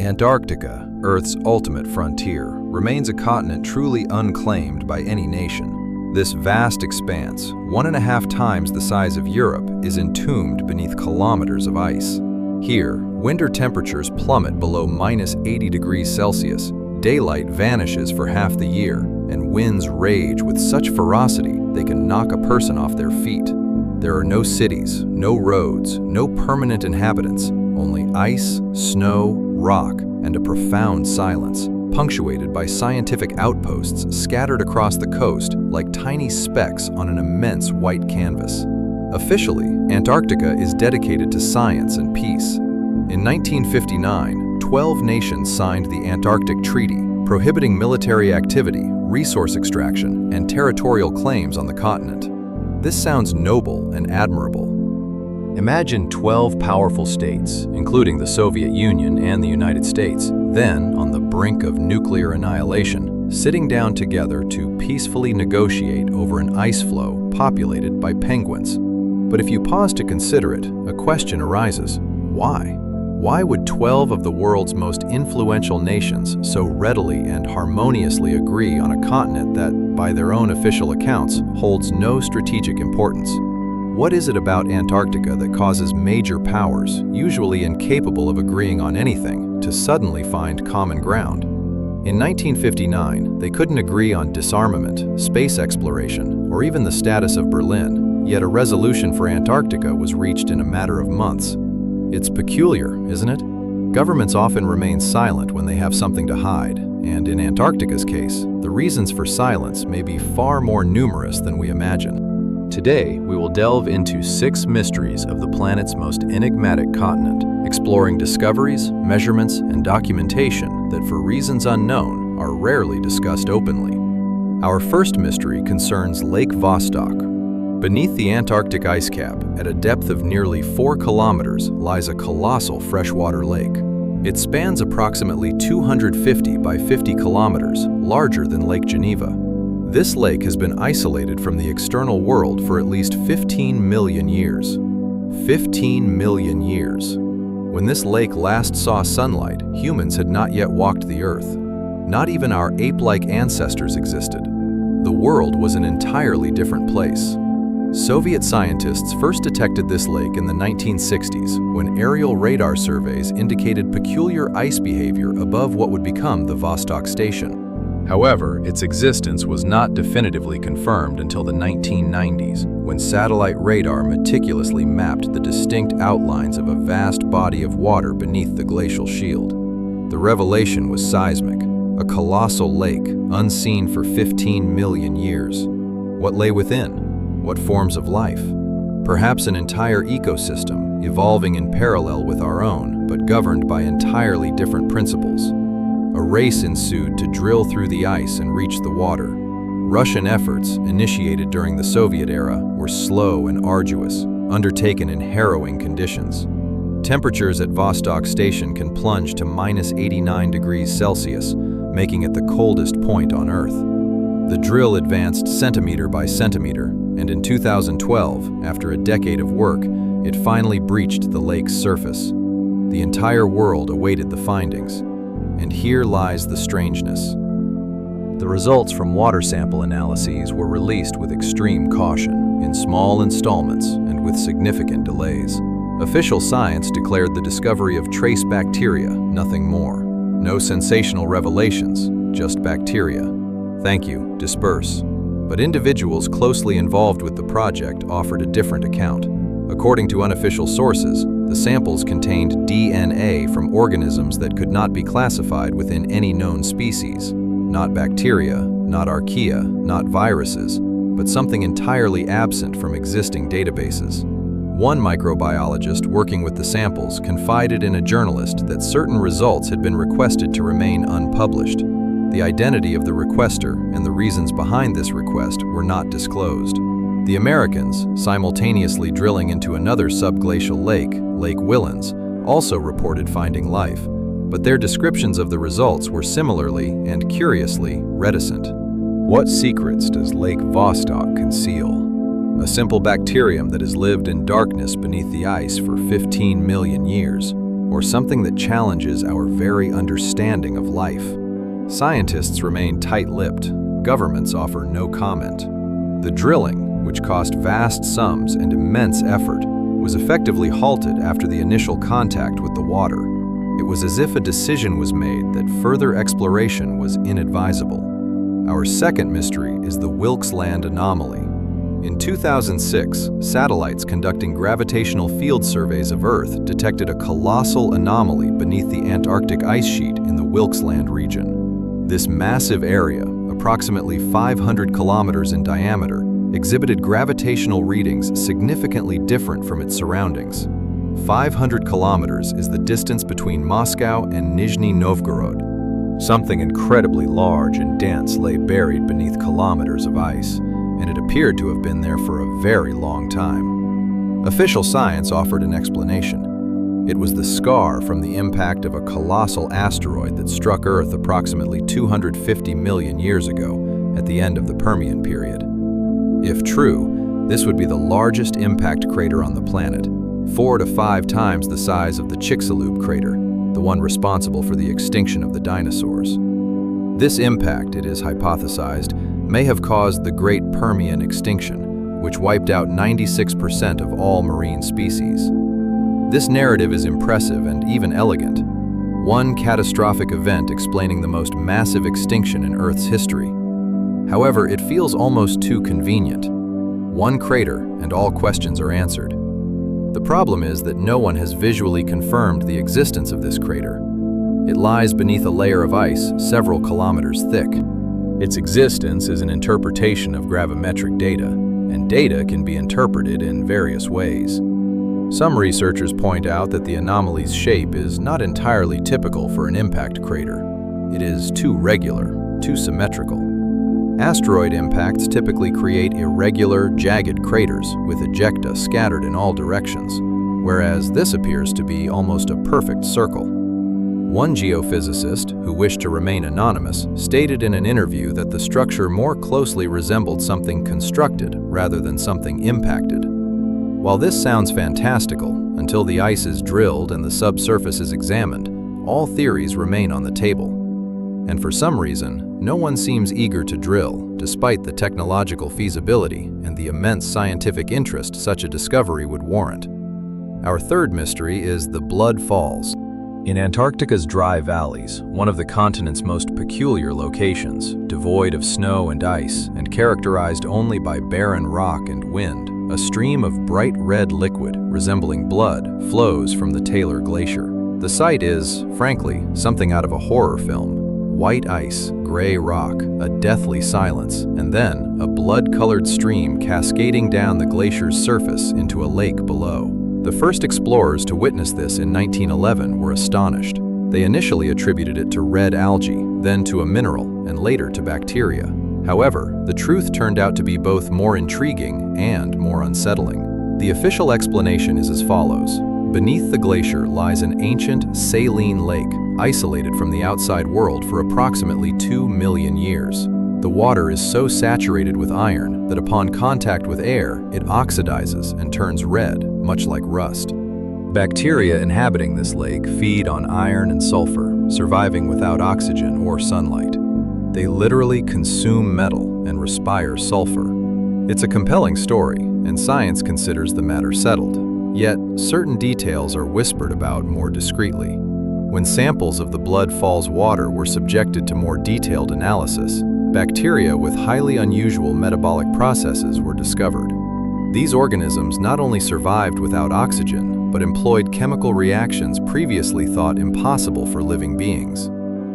Antarctica, Earth's ultimate frontier, remains a continent truly unclaimed by any nation. This vast expanse, 1.5 times the size of Europe, is entombed beneath kilometers of ice. Here, winter temperatures plummet below -80 degrees Celsius, daylight vanishes for half the year, and winds rage with such ferocity they can knock a person off their feet. There are no cities, no roads, no permanent inhabitants, only ice, snow, rock, and a profound silence, punctuated by scientific outposts scattered across the coast like tiny specks on an immense white canvas. Officially, Antarctica is dedicated to science and peace. In 1959, 12 nations signed the Antarctic Treaty, prohibiting military activity, resource extraction, and territorial claims on the continent. This sounds noble and admirable. Imagine 12 powerful states, including the Soviet Union and the United States, then on the brink of nuclear annihilation, sitting down together to peacefully negotiate over an ice floe populated by penguins. But if you pause to consider it, a question arises: why? Why would 12 of the world's most influential nations so readily and harmoniously agree on a continent that, by their own official accounts, holds no strategic importance? What is it about Antarctica that causes major powers, usually incapable of agreeing on anything, to suddenly find common ground? In 1959, they couldn't agree on disarmament, space exploration, or even the status of Berlin, yet a resolution for Antarctica was reached in a matter of months. It's peculiar, isn't it? Governments often remain silent when they have something to hide, and in Antarctica's case, the reasons for silence may be far more numerous than we imagine. Today, we will delve into 6 mysteries of the planet's most enigmatic continent, exploring discoveries, measurements, and documentation that, for reasons unknown, are rarely discussed openly. Our first mystery concerns Lake Vostok. Beneath the Antarctic ice cap, at a depth of nearly 4 kilometers, lies a colossal freshwater lake. It spans approximately 250 by 50 kilometers, larger than Lake Geneva. This lake has been isolated from the external world for at least 15 million years. 15 million years. When this lake last saw sunlight, humans had not yet walked the earth. Not even our ape-like ancestors existed. The world was an entirely different place. Soviet scientists first detected this lake in the 1960s when aerial radar surveys indicated peculiar ice behavior above what would become the Vostok Station. However, its existence was not definitively confirmed until the 1990s, when satellite radar meticulously mapped the distinct outlines of a vast body of water beneath the glacial shield. The revelation was seismic, a colossal lake, unseen for 15 million years. What lay within? What forms of life? Perhaps an entire ecosystem, evolving in parallel with our own, but governed by entirely different principles. A race ensued to drill through the ice and reach the water. Russian efforts, initiated during the Soviet era, were slow and arduous, undertaken in harrowing conditions. Temperatures at Vostok Station can plunge to -89 degrees Celsius, making it the coldest point on Earth. The drill advanced centimeter by centimeter, and in 2012, after a decade of work, it finally breached the lake's surface. The entire world awaited the findings. And here lies the strangeness. The results from water sample analyses were released with extreme caution, in small installments, and with significant delays. Official science declared the discovery of trace bacteria, nothing more. No sensational revelations, just bacteria. Thank you, disperse. But individuals closely involved with the project offered a different account. According to unofficial sources, the samples contained DNA from organisms that could not be classified within any known species. Not bacteria, not archaea, not viruses, but something entirely absent from existing databases. One microbiologist working with the samples confided in a journalist that certain results had been requested to remain unpublished. The identity of the requester and the reasons behind this request were not disclosed. The Americans, simultaneously drilling into another subglacial lake, Lake Whillans, also reported finding life, but their descriptions of the results were similarly and curiously reticent. What secrets does Lake Vostok conceal? A simple bacterium that has lived in darkness beneath the ice for 15 million years, or something that challenges our very understanding of life? Scientists remain tight-lipped. Governments offer no comment. The drilling, which cost vast sums and immense effort, was effectively halted after the initial contact with the water. It was as if a decision was made that further exploration was inadvisable. Our second mystery is the Wilkes Land anomaly. In 2006, satellites conducting gravitational field surveys of Earth detected a colossal anomaly beneath the Antarctic ice sheet in the Wilkes Land region. This massive area, approximately 500 kilometers in diameter, exhibited gravitational readings significantly different from its surroundings. 500 kilometers is the distance between Moscow and Nizhny Novgorod. Something incredibly large and dense lay buried beneath kilometers of ice, and it appeared to have been there for a very long time. Official science offered an explanation. It was the scar from the impact of a colossal asteroid that struck Earth approximately 250 million years ago at the end of the Permian period. If true, this would be the largest impact crater on the planet, 4 to 5 times the size of the Chicxulub crater, the one responsible for the extinction of the dinosaurs. This impact, it is hypothesized, may have caused the Great Permian extinction, which wiped out 96% of all marine species. This narrative is impressive and even elegant. One catastrophic event explaining the most massive extinction in Earth's history. However, it feels almost too convenient. One crater and all questions are answered. The problem is that no one has visually confirmed the existence of this crater. It lies beneath a layer of ice several kilometers thick. Its existence is an interpretation of gravimetric data, and data can be interpreted in various ways. Some researchers point out that the anomaly's shape is not entirely typical for an impact crater. It is too regular, too symmetrical. Asteroid impacts typically create irregular, jagged craters with ejecta scattered in all directions, whereas this appears to be almost a perfect circle. One geophysicist, who wished to remain anonymous, stated in an interview that the structure more closely resembled something constructed rather than something impacted. While this sounds fantastical, until the ice is drilled and the subsurface is examined, all theories remain on the table. And for some reason, no one seems eager to drill, despite the technological feasibility and the immense scientific interest such a discovery would warrant. Our third mystery is the Blood Falls. In Antarctica's dry valleys, one of the continent's most peculiar locations, devoid of snow and ice and characterized only by barren rock and wind, a stream of bright red liquid resembling blood flows from the Taylor Glacier. The site is, frankly, something out of a horror film. White ice, gray rock, a deathly silence, and then a blood-colored stream cascading down the glacier's surface into a lake below. The first explorers to witness this in 1911 were astonished. They initially attributed it to red algae, then to a mineral, and later to bacteria. However, the truth turned out to be both more intriguing and more unsettling. The official explanation is as follows. Beneath the glacier lies an ancient saline lake, isolated from the outside world for approximately 2 million years. The water is so saturated with iron that upon contact with air, it oxidizes and turns red, much like rust. Bacteria inhabiting this lake feed on iron and sulfur, surviving without oxygen or sunlight. They literally consume metal and respire sulfur. It's a compelling story, and science considers the matter settled. Yet, certain details are whispered about more discreetly. When samples of the Blood Falls water were subjected to more detailed analysis, bacteria with highly unusual metabolic processes were discovered. These organisms not only survived without oxygen, but employed chemical reactions previously thought impossible for living beings.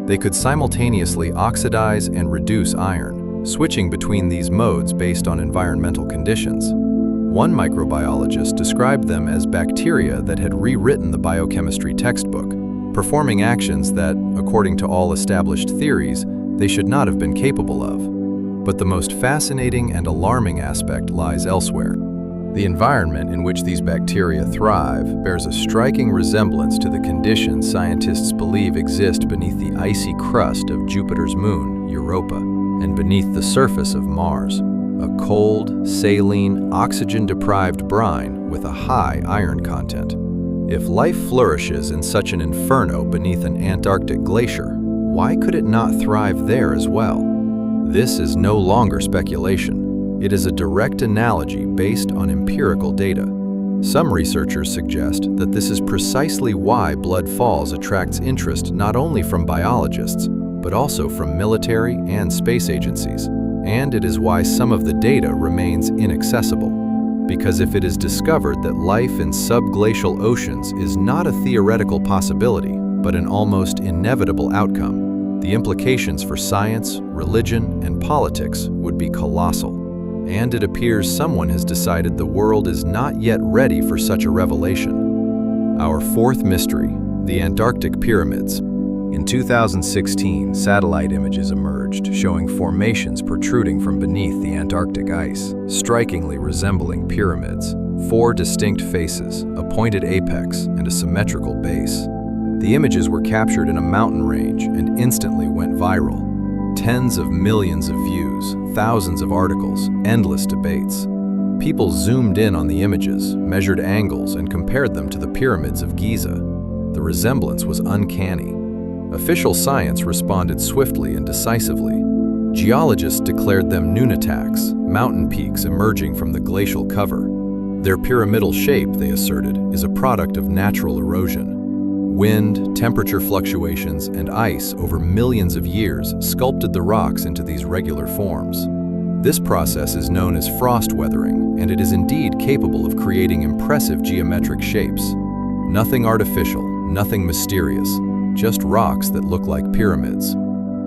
They could simultaneously oxidize and reduce iron, switching between these modes based on environmental conditions. One microbiologist described them as bacteria that had rewritten the biochemistry textbook, performing actions that, according to all established theories, they should not have been capable of. But the most fascinating and alarming aspect lies elsewhere. The environment in which these bacteria thrive bears a striking resemblance to the conditions scientists believe exist beneath the icy crust of Jupiter's moon, Europa, and beneath the surface of Mars, a cold, saline, oxygen-deprived brine with a high iron content. If life flourishes in such an inferno beneath an Antarctic glacier, why could it not thrive there as well? This is no longer speculation. It is a direct analogy based on empirical data. Some researchers suggest that this is precisely why Blood Falls attracts interest not only from biologists, but also from military and space agencies. And it is why some of the data remains inaccessible. Because if it is discovered that life in subglacial oceans is not a theoretical possibility, but an almost inevitable outcome, the implications for science, religion, and politics would be colossal. And it appears someone has decided the world is not yet ready for such a revelation. Our fourth mystery, the Antarctic pyramids. In 2016, satellite images emerged showing formations protruding from beneath the Antarctic ice, strikingly resembling pyramids. 4 distinct faces, a pointed apex, and a symmetrical base. The images were captured in a mountain range and instantly went viral. Tens of millions of views, thousands of articles, endless debates. People zoomed in on the images, measured angles, and compared them to the pyramids of Giza. The resemblance was uncanny. Official science responded swiftly and decisively. Geologists declared them nunataks, mountain peaks emerging from the glacial cover. Their pyramidal shape, they asserted, is a product of natural erosion. Wind, temperature fluctuations, and ice over millions of years sculpted the rocks into these regular forms. This process is known as frost weathering, and it is indeed capable of creating impressive geometric shapes. Nothing artificial, nothing mysterious, just rocks that look like pyramids.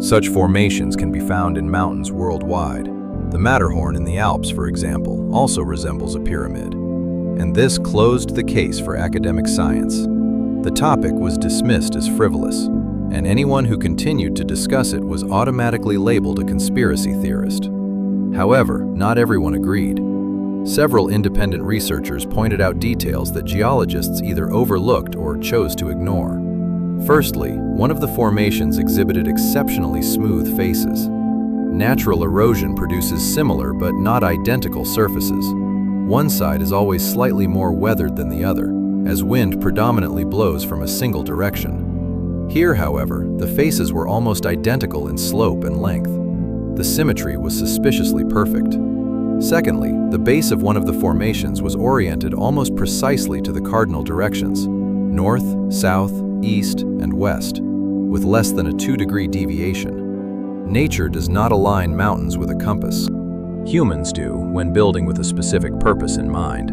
Such formations can be found in mountains worldwide. The Matterhorn in the Alps, for example, also resembles a pyramid. And this closed the case for academic science. The topic was dismissed as frivolous, and anyone who continued to discuss it was automatically labeled a conspiracy theorist. However, not everyone agreed. Several independent researchers pointed out details that geologists either overlooked or chose to ignore. Firstly, one of the formations exhibited exceptionally smooth faces. Natural erosion produces similar but not identical surfaces. One side is always slightly more weathered than the other, as wind predominantly blows from a single direction. Here, however, the faces were almost identical in slope and length. The symmetry was suspiciously perfect. Secondly, the base of one of the formations was oriented almost precisely to the cardinal directions: north, south, east, and west, with less than a 2-degree deviation. Nature does not align mountains with a compass. Humans do when building with a specific purpose in mind.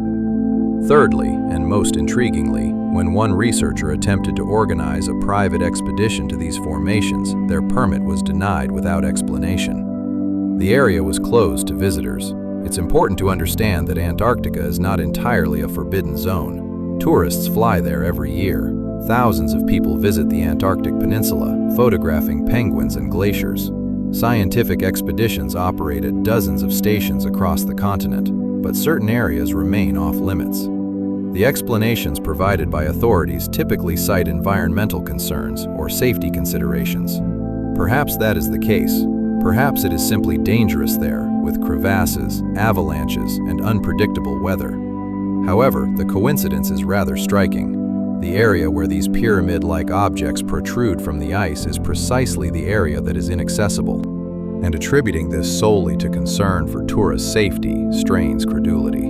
Thirdly, and most intriguingly, when one researcher attempted to organize a private expedition to these formations, their permit was denied without explanation. The area was closed to visitors. It's important to understand that Antarctica is not entirely a forbidden zone. Tourists fly there every year. Thousands of people visit the Antarctic Peninsula, photographing penguins and glaciers. Scientific expeditions operate at dozens of stations across the continent, but certain areas remain off-limits. The explanations provided by authorities typically cite environmental concerns or safety considerations. Perhaps that is the case. Perhaps it is simply dangerous there, with crevasses, avalanches, and unpredictable weather. However, the coincidence is rather striking. The area where these pyramid-like objects protrude from the ice is precisely the area that is inaccessible, and attributing this solely to concern for tourist safety strains credulity.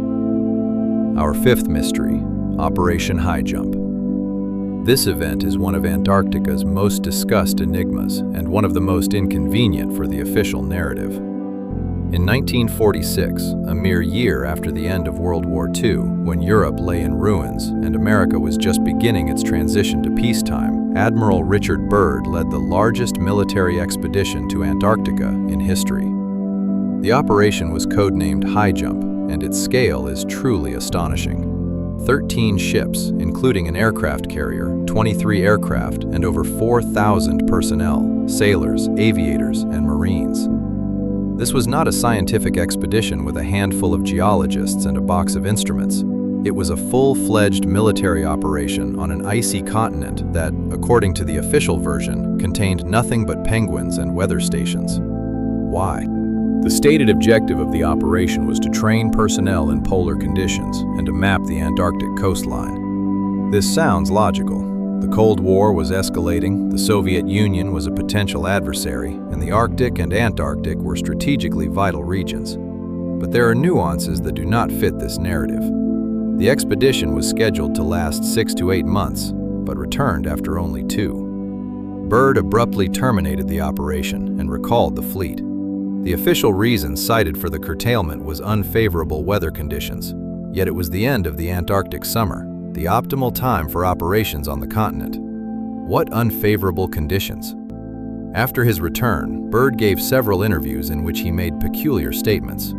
Our fifth mystery, Operation High Jump. This event is one of Antarctica's most discussed enigmas and one of the most inconvenient for the official narrative. In 1946, a mere year after the end of World War II, when Europe lay in ruins and America was just beginning its transition to peacetime, Admiral Richard Byrd led the largest military expedition to Antarctica in history. The operation was codenamed High Jump, and its scale is truly astonishing. 13 ships, including an aircraft carrier, 23 aircraft, and over 4,000 personnel, sailors, aviators, and Marines. This was not a scientific expedition with a handful of geologists and a box of instruments. It was a full-fledged military operation on an icy continent that, according to the official version, contained nothing but penguins and weather stations. Why? The stated objective of the operation was to train personnel in polar conditions and to map the Antarctic coastline. This sounds logical. The Cold War was escalating, the Soviet Union was a potential adversary, and the Arctic and Antarctic were strategically vital regions. But there are nuances that do not fit this narrative. The expedition was scheduled to last 6 to 8 months, but returned after only 2. Byrd abruptly terminated the operation and recalled the fleet. The official reason cited for the curtailment was unfavorable weather conditions, yet it was the end of the Antarctic summer, the optimal time for operations on the continent. What unfavorable conditions? After his return, Byrd gave several interviews in which he made peculiar statements.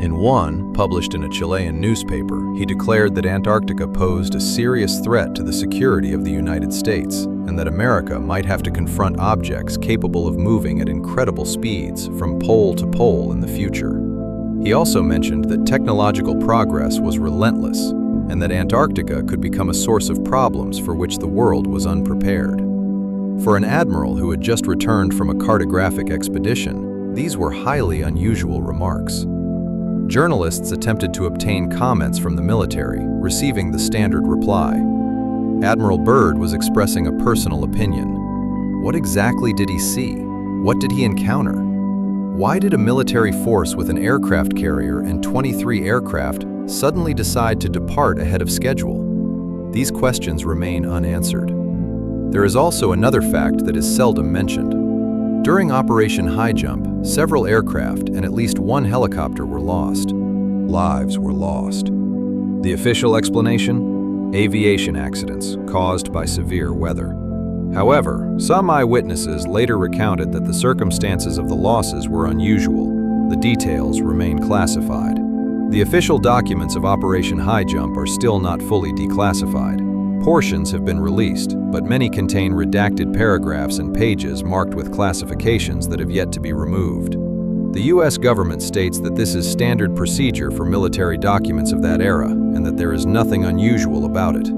In one, published in a Chilean newspaper, he declared that Antarctica posed a serious threat to the security of the United States, and that America might have to confront objects capable of moving at incredible speeds from pole to pole in the future. He also mentioned that technological progress was relentless, and that Antarctica could become a source of problems for which the world was unprepared. For an admiral who had just returned from a cartographic expedition, these were highly unusual remarks. Journalists attempted to obtain comments from the military, receiving the standard reply. Admiral Byrd was expressing a personal opinion. What exactly did he see? What did he encounter? Why did a military force with an aircraft carrier and 23 aircraft suddenly decide to depart ahead of schedule? These questions remain unanswered. There is also another fact that is seldom mentioned. During Operation High Jump, several aircraft and at least one helicopter were lost. Lives were lost. The official explanation? Aviation accidents caused by severe weather. However, some eyewitnesses later recounted that the circumstances of the losses were unusual. The details remain classified. The official documents of Operation High Jump are still not fully declassified. Portions have been released, but many contain redacted paragraphs and pages marked with classifications that have yet to be removed. The U.S. government states that this is standard procedure for military documents of that era, and that there is nothing unusual about it.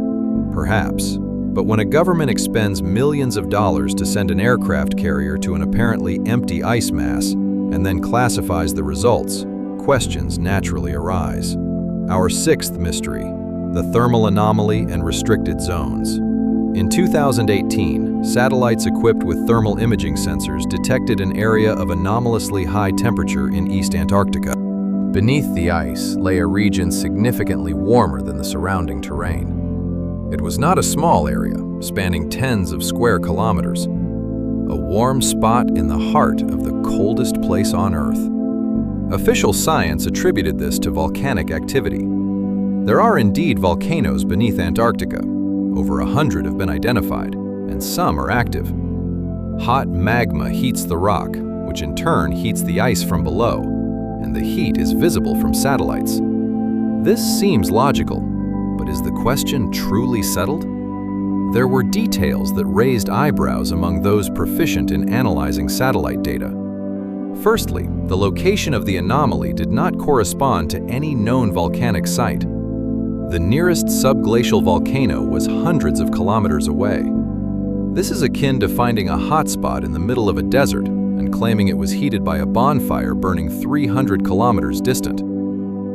Perhaps. But when a government expends millions of dollars to send an aircraft carrier to an apparently empty ice mass, and then classifies the results, questions naturally arise. Our sixth mystery: the thermal anomaly and restricted zones. In 2018, satellites equipped with thermal imaging sensors detected an area of anomalously high temperature in East Antarctica. Beneath the ice lay a region significantly warmer than the surrounding terrain. It was not a small area, spanning tens of square kilometers. A warm spot in the heart of the coldest place on Earth. Official science attributed this to volcanic activity. There are indeed volcanoes beneath Antarctica. Over 100 have been identified, and some are active. Hot magma heats the rock, which in turn heats the ice from below, and the heat is visible from satellites. This seems logical, but is the question truly settled? There were details that raised eyebrows among those proficient in analyzing satellite data. Firstly, the location of the anomaly did not correspond to any known volcanic site. The nearest subglacial volcano was hundreds of kilometers away. This is akin to finding a hotspot in the middle of a desert and claiming it was heated by a bonfire burning 300 kilometers distant.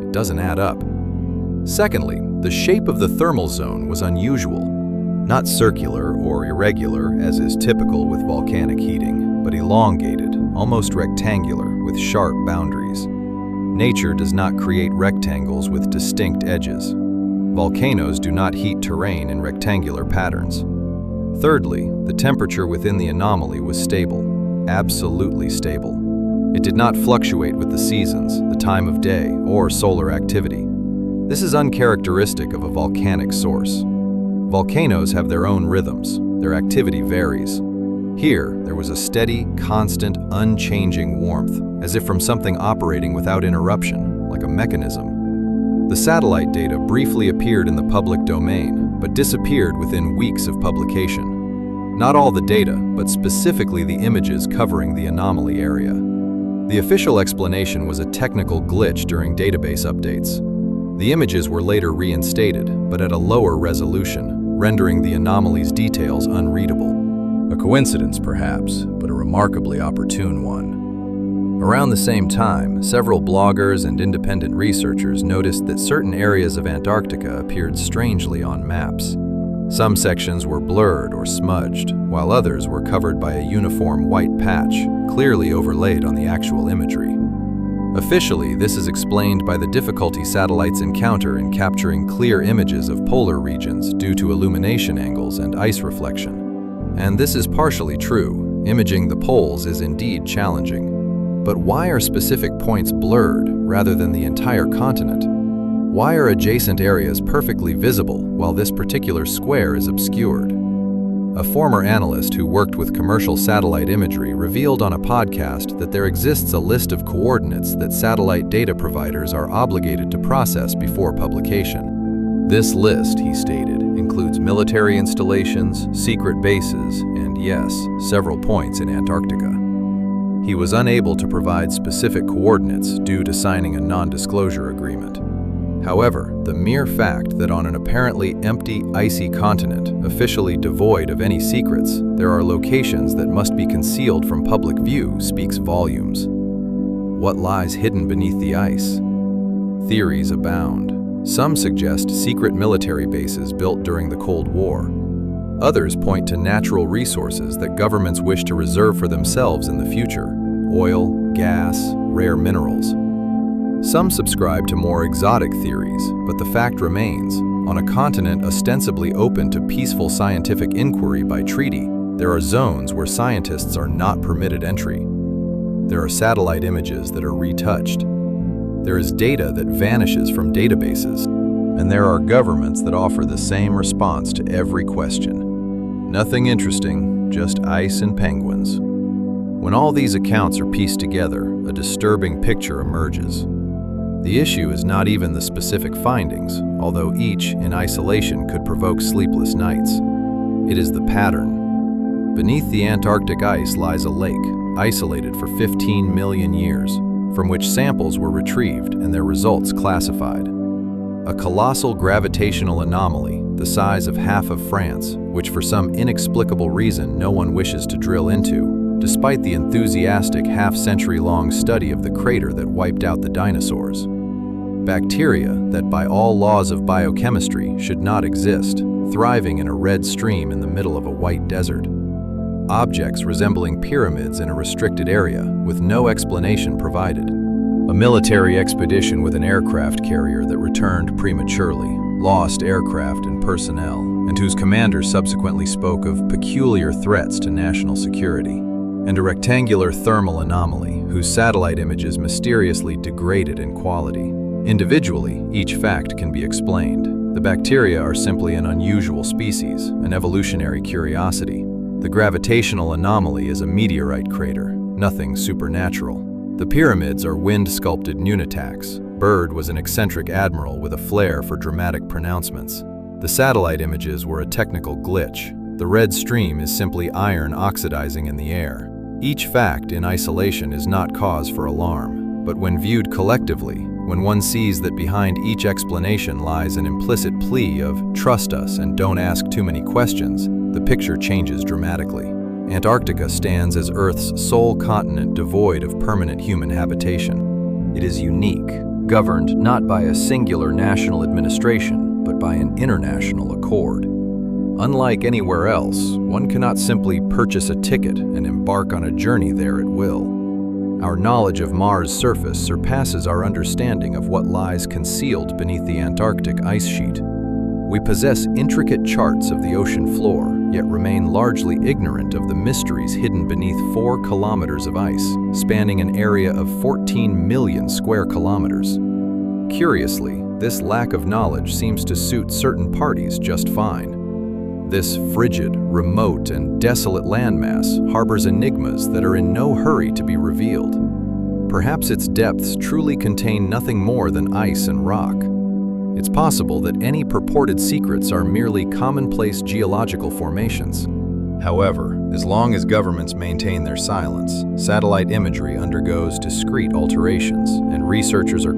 It doesn't add up. Secondly, the shape of the thermal zone was unusual. Not circular or irregular, as is typical with volcanic heating, but elongated, almost rectangular, with sharp boundaries. Nature does not create rectangles with distinct edges. Volcanoes do not heat terrain in rectangular patterns. Thirdly, the temperature within the anomaly was stable, absolutely stable. It did not fluctuate with the seasons, the time of day, or solar activity. This is uncharacteristic of a volcanic source. Volcanoes have their own rhythms. Their activity varies. Here, there was a steady, constant, unchanging warmth, as if from something operating without interruption, like a mechanism. The satellite data briefly appeared in the public domain, but disappeared within weeks of publication. Not all the data, but specifically the images covering the anomaly area. The official explanation was a technical glitch during database updates. The images were later reinstated, but at a lower resolution, rendering the anomaly's details unreadable. A coincidence, perhaps, but a remarkably opportune one. Around the same time, several bloggers and independent researchers noticed that certain areas of Antarctica appeared strangely on maps. Some sections were blurred or smudged, while others were covered by a uniform white patch, clearly overlaid on the actual imagery. Officially, this is explained by the difficulty satellites encounter in capturing clear images of polar regions due to illumination angles and ice reflection. And this is partially true. Imaging the poles is indeed challenging. But why are specific points blurred rather than the entire continent? Why are adjacent areas perfectly visible while this particular square is obscured? A former analyst who worked with commercial satellite imagery revealed on a podcast that there exists a list of coordinates that satellite data providers are obligated to process before publication. This list, he stated, includes military installations, secret bases, and yes, several points in Antarctica. He was unable to provide specific coordinates due to signing a non-disclosure agreement. However, the mere fact that on an apparently empty, icy continent, officially devoid of any secrets, there are locations that must be concealed from public view speaks volumes. What lies hidden beneath the ice? Theories abound. Some suggest secret military bases built during the Cold War. Others point to natural resources that governments wish to reserve for themselves in the future: oil, gas, rare minerals. Some subscribe to more exotic theories, but the fact remains, on a continent ostensibly open to peaceful scientific inquiry by treaty, there are zones where scientists are not permitted entry. There are satellite images that are retouched. There is data that vanishes from databases. And there are governments that offer the same response to every question. Nothing interesting, just ice and penguins. When all these accounts are pieced together, a disturbing picture emerges. The issue is not even the specific findings, although each, in isolation, could provoke sleepless nights. It is the pattern. Beneath the Antarctic ice lies a lake, isolated for 15 million years, from which samples were retrieved and their results classified. A colossal gravitational anomaly, the size of half of France, which for some inexplicable reason no one wishes to drill into, despite the enthusiastic half-century-long study of the crater that wiped out the dinosaurs. Bacteria that by all laws of biochemistry should not exist, thriving in a red stream in the middle of a white desert. Objects resembling pyramids in a restricted area, with no explanation provided. A military expedition with an aircraft carrier that returned prematurely, lost aircraft and personnel, and whose commander subsequently spoke of peculiar threats to national security. And a rectangular thermal anomaly whose satellite images mysteriously degraded in quality. Individually, each fact can be explained. The bacteria are simply an unusual species, an evolutionary curiosity. The gravitational anomaly is a meteorite crater, nothing supernatural. The pyramids are wind-sculpted nunataks. Byrd was an eccentric admiral with a flair for dramatic pronouncements. The satellite images were a technical glitch. The red stream is simply iron oxidizing in the air. Each fact in isolation is not cause for alarm, but when viewed collectively, when one sees that behind each explanation lies an implicit plea of "trust us and don't ask too many questions," the picture changes dramatically. Antarctica stands as Earth's sole continent devoid of permanent human habitation. It is unique, governed not by a singular national administration, but by an international accord. Unlike anywhere else, one cannot simply purchase a ticket and embark on a journey there at will. Our knowledge of Mars' surface surpasses our understanding of what lies concealed beneath the Antarctic ice sheet. We possess intricate charts of the ocean floor, yet remain largely ignorant of the mysteries hidden beneath 4 kilometers of ice, spanning an area of 14 million square kilometers. Curiously, this lack of knowledge seems to suit certain parties just fine. This frigid, remote, and desolate landmass harbors enigmas that are in no hurry to be revealed. Perhaps its depths truly contain nothing more than ice and rock. It's possible that any purported secrets are merely commonplace geological formations. However, as long as governments maintain their silence, satellite imagery undergoes discrete alterations, and researchers are